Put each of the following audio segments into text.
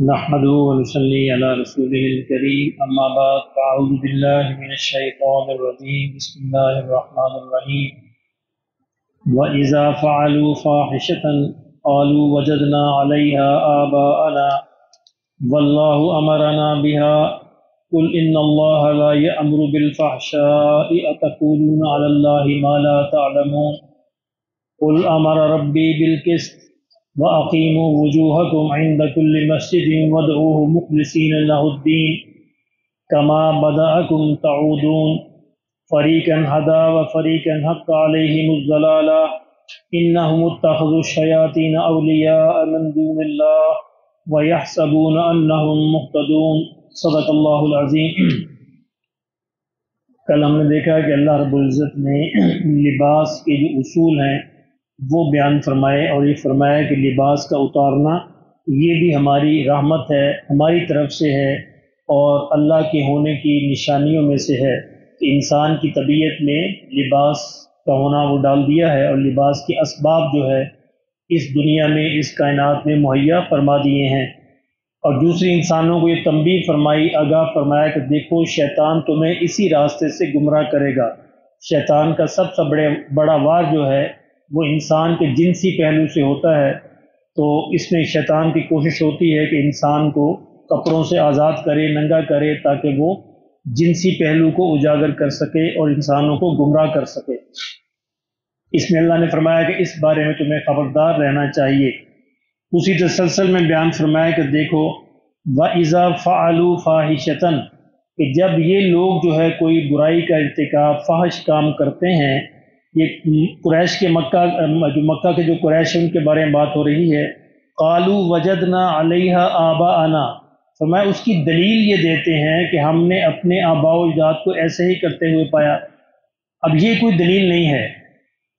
نحمده ونصلي على رسوله الكريم أما بعد فأعوذ بالله من الشيطان الرجيم بسم الله الرحمن الرحيم وإذا فعلوا فاحشة قالوا وجدنا عليها آباءنا والله أمرنا بها قل إن الله لا يأمر بالفحشاء أتقولون على الله ما لا تعلمون قل أمر ربي بالقسط وأقيموا وجوهكم عند كل مسجد وادعوه مخلصين له الدين كما بدأكم تعودون فريقا هدى وفريقا حق عليهم الضلالة إنهم اتخذوا الشياطين أولياء من دون الله ويحسبون أنهم مهتدون صدق اللہ العظیم۔ کل ہم نے دیکھا کہ اللہ رب العزت نے لباس کے جو اصول ہیں وہ بیان فرمائے، اور یہ فرمایا کہ لباس کا اتارنا یہ بھی ہماری رحمت ہے، ہماری طرف سے ہے، اور اللہ کے ہونے کی نشانیوں میں سے ہے کہ انسان کی طبیعت میں لباس کا ہونا وہ ڈال دیا ہے، اور لباس کے اسباب جو ہے اس دنیا میں اس کائنات میں مہیا فرما دیے ہیں۔ اور دوسری انسانوں کو یہ تنبیہ فرمائی، آگاہ فرمایا کہ دیکھو شیطان تمہیں اسی راستے سے گمراہ کرے گا۔ شیطان کا سب سے بڑا وار جو ہے وہ انسان کے جنسی پہلو سے ہوتا ہے، تو اس میں شیطان کی کوشش ہوتی ہے کہ انسان کو کپڑوں سے آزاد کرے، ننگا کرے، تاکہ وہ جنسی پہلو کو اجاگر کر سکے اور انسانوں کو گمراہ کر سکے۔ اس میں اللہ نے فرمایا کہ اس بارے میں تمہیں خبردار رہنا چاہیے۔ اسی تسلسل میں بیان فرمایا کہ دیکھو وَإِذَا فَعَلُوا فَاحِشَةً، کہ جب یہ لوگ جو ہے کوئی برائی کا ارتکاب، فحش کام کرتے ہیں، یہ قریش کے مکہ کے جو قریش ہیں ان کے بارے میں بات ہو رہی ہے۔ قَالُوا وَجَدْنَا عَلَيْهَا آبَاءَنَا، فرمایا اس کی دلیل یہ دیتے ہیں کہ ہم نے اپنے آباء و اجداد کو ایسے ہی کرتے ہوئے پایا۔ اب یہ کوئی دلیل نہیں ہے۔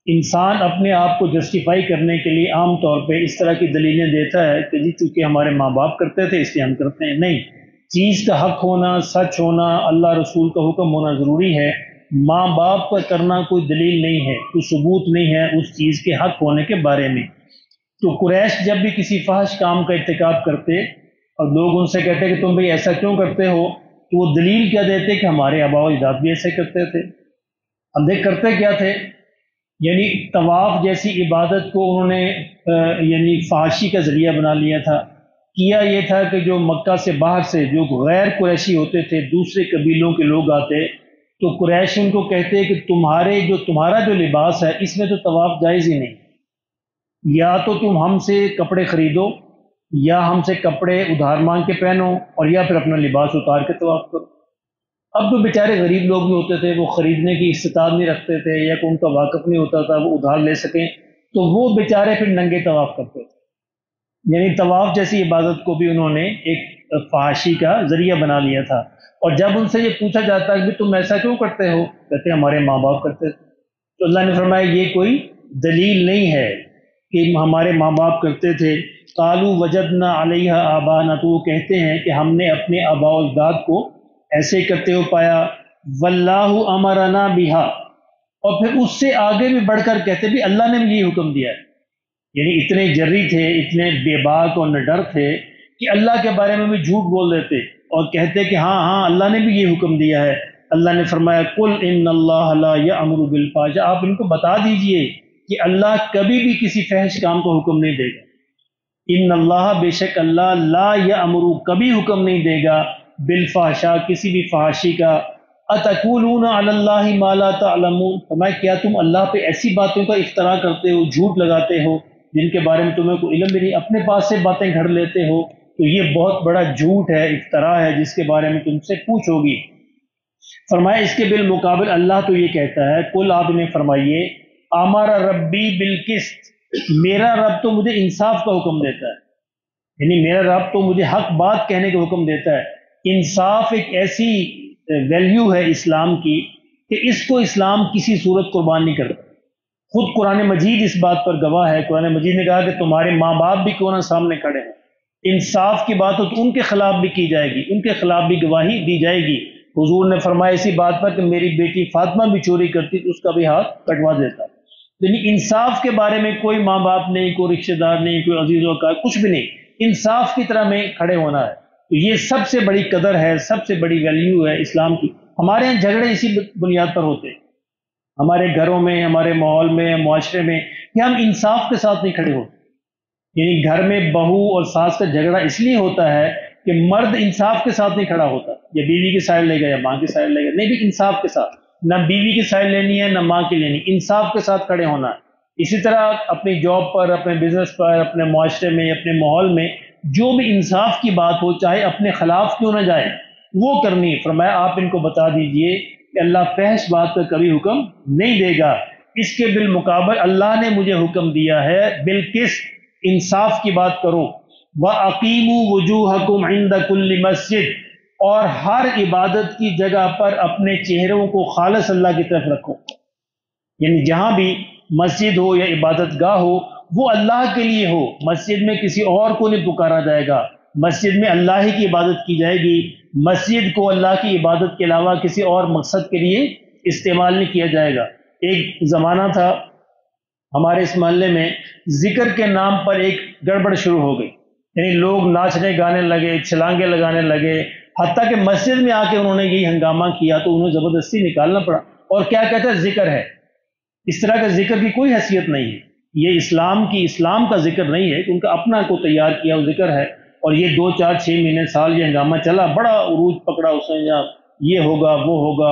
انسان اپنے آپ کو جسٹیفائی کرنے کے لیے عام طور پہ اس طرح کی دلیلیں دیتا ہے کہ جی چونکہ ہمارے ماں باپ کرتے تھے اس لیے ہم کرتے ہیں۔ نہیں، چیز کا حق ہونا، سچ ہونا، اللہ رسول کا حکم ہونا ضروری ہے۔ ماں باپ کا کرنا کوئی دلیل نہیں ہے، کوئی ثبوت نہیں ہے اس چیز کے حق ہونے کے بارے میں۔ تو قریش جب بھی کسی فحش کام کا ارتکاب کرتے اور لوگ ان سے کہتے کہ تم بھئی ایسا کیوں کرتے ہو، تو وہ دلیل کیا دیتے کہ ہمارے آباء و اجداد بھی ایسے کرتے تھے۔ اب دیکھ کرتے کیا تھے، یعنی طواف جیسی عبادت کو انہوں نے یعنی فحاشی کا ذریعہ بنا لیا تھا۔ کیا یہ تھا کہ جو مکہ سے باہر سے جو غیر قریشی ہوتے تھے، دوسرے قبیلوں کے لوگ آتے تو قریش ان کو کہتے کہ تمہارا جو لباس ہے اس میں تو طواف جائز ہی نہیں، یا تو تم ہم سے کپڑے خریدو یا ہم سے کپڑے ادھار مانگ کے پہنو، اور یا پھر اپنا لباس اتار کے طواف کرو۔ اب تو بیچارے غریب لوگ بھی ہوتے تھے، وہ خریدنے کی استطاعت نہیں رکھتے تھے یا کہ ان کا واقف نہیں ہوتا تھا وہ ادھار لے سکیں، تو وہ بیچارے پھر ننگے طواف کرتے تھے۔ یعنی طواف جیسی عبادت کو بھی انہوں نے ایک فحاشی کا ذریعہ بنا لیا تھا۔ اور جب ان سے یہ پوچھا جاتا ہے کہ تم ایسا کیوں کرتے ہو، کہتے ہمارے ماں باپ کرتے تھے۔ تو اللہ نے فرمایا یہ کوئی دلیل نہیں ہے کہ ہمارے ماں باپ کرتے تھے۔ قالوا وجدنا علیہا آباءنا، تو وہ کہتے ہیں کہ ہم نے اپنے آباء و اجداد کو ایسے ہی کرتے ہو پایا۔ واللہ امرنا بہا، اور پھر اس سے آگے بھی بڑھ کر کہتے بھی اللہ نے بھی یہ حکم دیا ہے۔ یعنی اتنے جری تھے، اتنے بے باک اور نڈر تھے کہ اللہ کے بارے میں بھی جھوٹ بول دیتے اور کہتے کہ ہاں اللہ نے بھی یہ حکم دیا ہے۔ اللہ نے فرمایا قل ان اللہ لا یأمر بالفحشاء، آپ ان کو بتا دیجئے کہ اللہ کبھی بھی کسی فحش کام کو حکم نہیں دے گا۔ ان اللہ، بے شک اللہ، لا یأمر، کبھی حکم نہیں دے گا، بالفحشاء، کسی بھی فحاشی کا۔ اتقولون علی اللہ ما لا تعلمون، فرمایا کیا تم اللہ پہ ایسی باتوں کا افتراء کرتے ہو، جھوٹ لگاتے ہو جن کے بارے میں تمہیں کوئی علم بھی نہیں، اپنے پاس سے باتیں گھڑ لیتے ہو، تو یہ بہت بڑا جھوٹ ہے، افتراء ہے جس کے بارے میں تم سے پوچھو گی۔ فرمایا اس کے بالمقابل اللہ تو یہ کہتا ہے قل، آپ انہیں فرمائیے امر ربی بالقسط، میرا رب تو مجھے انصاف کا حکم دیتا ہے، یعنی میرا رب تو مجھے حق بات کہنے کا حکم دیتا ہے۔ انصاف ایک ایسی ویلیو ہے اسلام کی کہ اس کو اسلام کسی صورت قربان نہیں کرتا۔ خود قرآن مجید اس بات پر گواہ ہے۔ قرآن مجید نے کہا کہ تمہارے ماں باپ بھی کیوں نہ سامنے کھڑے ہیں، انصاف کی بات ہو تو ان کے خلاف بھی کی جائے گی، ان کے خلاف بھی گواہی دی جائے گی۔ حضور نے فرمایا اسی بات پر کہ میری بیٹی فاطمہ بھی چوری کرتی تو اس کا بھی ہاتھ کٹوا دیتا۔ یعنی انصاف کے بارے میں کوئی ماں باپ نہیں، کوئی رشتہ دار نہیں، کوئی عزیز و اقارب، کچھ بھی نہیں۔ انصاف کی طرح میں کھڑے ہونا ہے. تو یہ سب سے بڑی قدر ہے، سب سے بڑی ویلیو ہے اسلام کی. ہمارے یہاں جھگڑے اسی بنیاد پر ہوتے ہیں، ہمارے گھروں میں، ہمارے ماحول میں، معاشرے میں، کہ ہم انصاف کے ساتھ نہیں کھڑے ہوتے. یعنی گھر میں بہو اور ساس کا جھگڑا اس لیے ہوتا ہے کہ مرد انصاف کے ساتھ نہیں کھڑا ہوتا، یا بیوی کی سائڈ لے گا یا ماں کی سائڈ لے گا. نہیں بھی انصاف کے ساتھ، نہ بیوی کی سائڈ لینی ہے نہ ماں کی لینی، انصاف کے ساتھ کھڑے ہونا ہے. اسی طرح اپنی جاب پر، اپنے بزنس پر، اپنے معاشرے میں، اپنے ماحول میں جو بھی انصاف کی بات ہو، چاہے اپنے خلاف کیوں نہ جائے، وہ کرنی ہے. فرمایا آپ ان کو بتا دیجئے کہ اللہ فحش بات کا کبھی حکم نہیں دے گا، اس کے بالمقابل اللہ نے مجھے حکم دیا ہے بالقسط، انصاف کی بات کرو. وَأَقِيمُوا وُجُوهَكُمْ عِنْدَ كُلِّ مَسْجِدٍ، اور ہر عبادت کی جگہ پر اپنے چہروں کو خالص اللہ کی طرف رکھو. یعنی جہاں بھی مسجد ہو یا عبادت گاہ ہو، وہ اللہ کے لیے ہو. مسجد میں کسی اور کو نہیں پکارا جائے گا، مسجد میں اللہ ہی کی عبادت کی جائے گی. مسجد کو اللہ کی عبادت کے علاوہ کسی اور مقصد کے لیے استعمال نہیں کیا جائے گا. ایک زمانہ تھا ہمارے اس محلے میں، ذکر کے نام پر ایک گڑبڑ شروع ہو گئی. یعنی لوگ ناچنے گانے لگے، چھلانگے لگانے لگے، حتیٰ کہ مسجد میں آ کے انہوں نے یہی ہنگامہ کیا تو انہیں زبردستی نکالنا پڑا. اور کیا کہتے ہیں ذکر ہے. اس طرح کا ذکر کی کوئی حیثیت نہیں ہے. یہ اسلام کا ذکر نہیں ہے کہ ان کا اپنا کو تیار کیا وہ ذکر ہے. اور یہ 2 4 6 مہینے سال یہ ہنگامہ چلا، بڑا عروج پکڑا اس نے، جہاں یہ ہوگا وہ ہوگا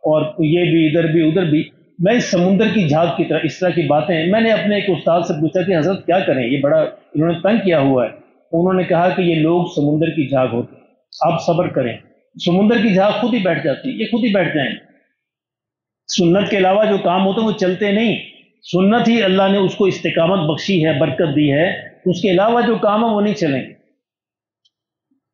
اور یہ بھی ادھر بھی ادھر بھی. میں اس سمندر کی جھاگ کی طرح اس طرح کی باتیں، میں نے اپنے ایک استاد سے پوچھا کہ حضرت کیا کریں، یہ بڑا انہوں نے تنگ کیا ہوا ہے. انہوں نے کہا کہ یہ لوگ سمندر کی جھاگ ہوتے ہیں، آپ صبر کریں، سمندر کی جھاگ خود ہی بیٹھ جاتی ہے، یہ خود ہی بیٹھ جائیں. سنت کے علاوہ جو کام ہوتے ہیں وہ چلتے نہیں. سنت ہی اللہ نے اس کو استقامت بخشی ہے، برکت دی ہے. اس کے علاوہ جو کام ہے وہ نہیں چلیں گے.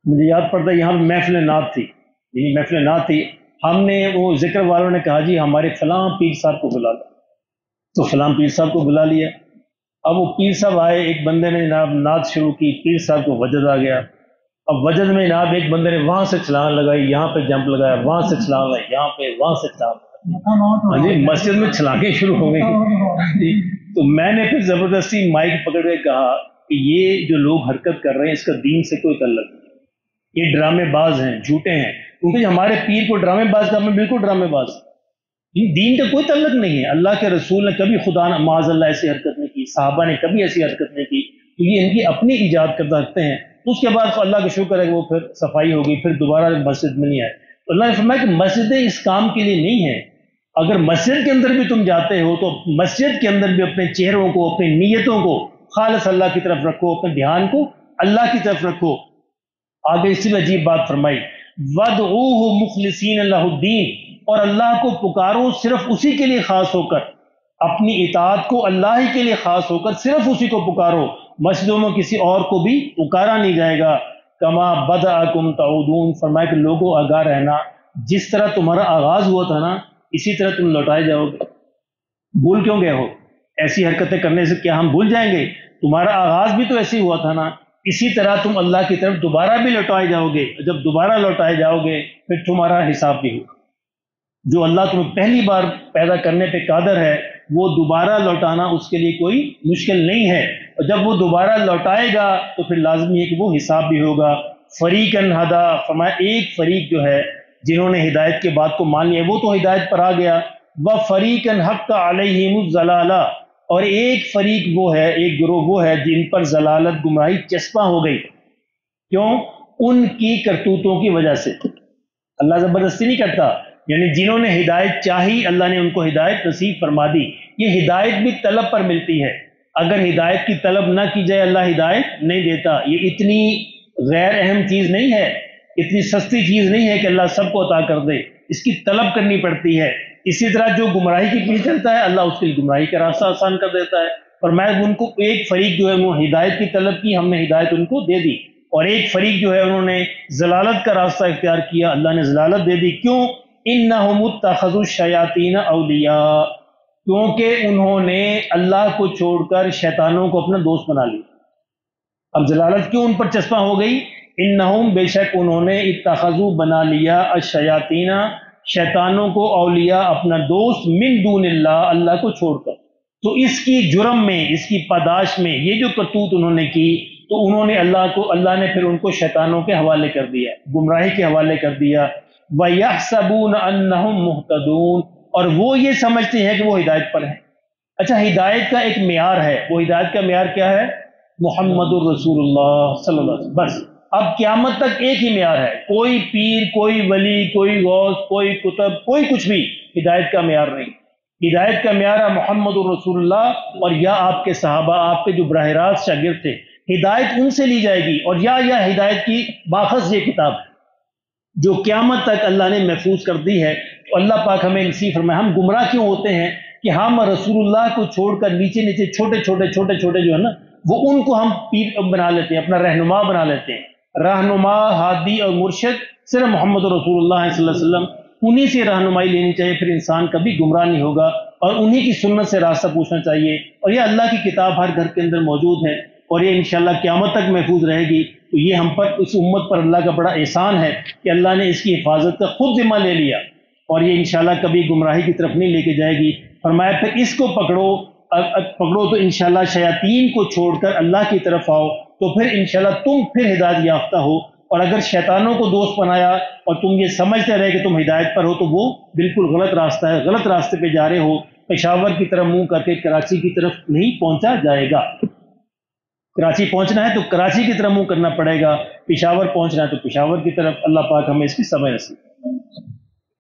مجھے یاد پڑتا ہے یہاں محفل نعت تھی، یعنی محفل نعت تھی، ہم نے وہ ذکر والوں نے کہا جی ہمارے فلاں پیر صاحب کو بلا لو. تو فلاں پیر صاحب کو بلا لیا. اب وہ پیر صاحب آئے، ایک بندے نے جناب نعت شروع کی، پیر صاحب کو وجد آ گیا. اب وجد میں جناب ایک بندے نے وہاں سے چھلانگ لگائی، یہاں پہ جمپ لگایا، وہاں سے چھلانگ لگائی، یہاں پہ، وہاں سے چھلانگ. جی مسجد میں چھلانگیں شروع ہو گئی. تو میں نے پھر زبردستی مائک پکڑ کے کہا کہ یہ جو لوگ حرکت کر رہے ہیں اس کا دین سے کوئی تعلق نہیں، یہ ڈرامے باز ہیں، جھوٹے ہیں. کیونکہ ہمارے پیر کو ڈرامے باز کا، میں بالکل ڈرامے باز، دین کا کوئی تعلق نہیں ہے. اللہ کے رسول نے کبھی خدا معاذ اللہ ایسی حرکت نہیں کی، صحابہ نے کبھی ایسی حرکت نہیں کی. تو یہ ان کی اپنی ایجاد کردہ حرکتیں ہیں. اس کے بعد اللہ کا شکر ہے کہ وہ پھر صفائی ہو گئی، پھر دوبارہ مسجد میں نہیں آئے. تو اللہ نے فرمایا کہ مسجدیں اس کام کے لیے نہیں ہیں. اگر مسجد کے اندر بھی تم جاتے ہو تو مسجد کے اندر بھی اپنے چہروں کو، اپنی نیتوں کو خالص اللہ کی طرف رکھو، اپنے دھیان کو اللہ کی طرف رکھو. آگے اسی میں عجیب بات فرمائی، وَادْعُوهُ مُخْلِصِينَ لَهُ الدِّينَ، اور اللہ کو پکارو صرف اسی کے لیے خاص ہو کر، اپنی اطاعت کو اللہ ہی کے لیے خاص ہو کر صرف اسی کو پکارو. مسجدوں میں کسی اور کو بھی پکارا نہیں جائے گا. کما بدأکم تعودون، فرمایا کہ لوگوں آگاہ رہنا، جس طرح تمہارا آغاز ہوا تھا نا اسی طرح تم لوٹائے جاؤ گے. بھول کیوں گئے ہو؟ ایسی حرکتیں کرنے سے کیا ہم بھول جائیں گے؟ تمہارا آغاز بھی تو ایسے ہوا تھا نا، اسی طرح تم اللہ کی طرف دوبارہ بھی لوٹائے جاؤ گے. جب دوبارہ لوٹائے جاؤ گے پھر تمہارا حساب بھی ہوگا. جو اللہ تمہیں پہلی بار پیدا کرنے پہ قادر ہے وہ دوبارہ لوٹانا اس کے لیے کوئی مشکل نہیں ہے. اور جب وہ دوبارہ لوٹائے گا تو پھر لازمی ہے کہ وہ حساب بھی ہوگا. فریقاً ہدا، فرمایا ایک فریق جو ہے جنہوں نے ہدایت کے بات کو مان لیا وہ تو ہدایت پر آ گیا. وَفَرِيقًا حَقَّ عَلَيْهِمُ الضَّلَالَةُ، اور ایک فریق وہ ہے، ایک گروہ وہ ہے جن پر ضلالت، گمراہی چسپاں ہو گئی. کیوں؟ ان کی کرتوتوں کی وجہ سے. اللہ زبردستی نہیں کرتا، یعنی جنہوں نے ہدایت چاہی اللہ نے ان کو ہدایت نصیب فرما دی. یہ ہدایت بھی طلب پر ملتی ہے، اگر ہدایت کی طلب نہ کی جائے اللہ ہدایت نہیں دیتا. یہ اتنی غیر اہم چیز نہیں ہے، اتنی سستی چیز نہیں ہے کہ اللہ سب کو عطا کر دے، اس کی طلب کرنی پڑتی ہے. اسی طرح جو گمراہی کے پیچھے چلتا ہے اللہ اس کی گمراہی کا راستہ آسان کر دیتا ہے. اور میں ان کو ایک فریق جو ہے وہ ہدایت کی طلب کی، ہم نے ہدایت ان کو دے دی. اور ایک فریق جو ہے انہوں نے ضلالت کا راستہ اختیار کیا، اللہ نے ضلالت دے دی. کیوں؟ انہم اتخذوا الشیاطین اولیاء، کیونکہ انہوں نے اللہ کو چھوڑ کر شیطانوں کو اپنا دوست بنا لیا. اب ضلالت کیوں ان پر چسپاں ہو گئی؟ انہم، بے شک انہوں نے، اتخذوا بنا لیا، الشیاطین شیطانوں کو، اولیاء اپنا دوست، من دون اللہ اللہ کو چھوڑ کر. تو اس کی جرم میں، اس کی پاداش میں یہ جو کرتوت انہوں نے کی تو انہوں نے اللہ نے پھر ان کو شیطانوں کے حوالے کر دیا، گمراہی کے حوالے کر دیا۔ وَيَحْسَبُونَ أَنَّهُمْ مُهْتَدُونَ، اور وہ یہ سمجھتے ہیں کہ وہ ہدایت پر ہیں۔ اچھا، ہدایت کا ایک معیار ہے، وہ ہدایت کا معیار کیا ہے؟ محمد الرسول اللہ صلی اللہ علیہ وسلم، بس۔ اب قیامت تک ایک ہی معیار ہے، کوئی پیر، کوئی ولی، کوئی غوث، کوئی کتب، کوئی کچھ بھی ہدایت کا معیار نہیں۔ ہدایت کا معیار ہے محمد الرسول اللہ، اور یا آپ کے صحابہ، آپ کے جو براہ راست شاگرد تھے، ہدایت ان سے لی جائے گی، اور یا ہدایت کی باخذ یہ کتاب ہے جو قیامت تک اللہ نے محفوظ کر دی ہے۔ تو اللہ پاک ہمیں نصیب فرمائے۔ ہم گمراہ کیوں ہوتے ہیں کہ ہم رسول اللہ کو چھوڑ کر نیچے چھوٹے چھوٹے جو ہے نا، وہ ان کو ہم پیر بنا لیتے ہیں، اپنا رہنما بنا لیتے ہیں۔ رہنما، ہادی اور مرشد صرف محمد رسول اللہ صلی اللہ علیہ وسلم، انہی سے رہنمائی لینی چاہیے، پھر انسان کبھی گمراہ نہیں ہوگا، اور انہی کی سنت سے راستہ پوچھنا چاہیے۔ اور یہ اللہ کی کتاب ہر گھر کے اندر موجود ہے، اور یہ انشاءاللہ قیامت تک محفوظ رہے گی۔ تو یہ ہم پر، اس امت پر اللہ کا بڑا احسان ہے کہ اللہ نے اس کی حفاظت کا خود ذمہ لے لیا، اور یہ انشاءاللہ کبھی گمراہی کی طرف نہیں لے کے جائے گی۔ فرمایا پھر اس کو پکڑو تو انشاءاللہ شیاطین کو چھوڑ کر اللہ کی طرف آؤ، تو پھر انشاءاللہ تم پھر ہدایت یافتہ ہو۔ اور اگر شیطانوں کو دوست بنایا اور تم یہ سمجھتے رہے کہ تم ہدایت پر ہو، تو وہ بالکل غلط راستہ ہے، غلط راستے پہ جا رہے ہو۔ پشاور کی طرف منہ کر کے کراچی کی طرف نہیں پہنچا جائے گا۔ کراچی پہنچنا ہے تو کراچی کی طرف منہ کرنا پڑے گا، پشاور پہنچنا ہے تو پشاور کی طرف۔ اللہ پاک ہمیں اس کی سمجھ نصیب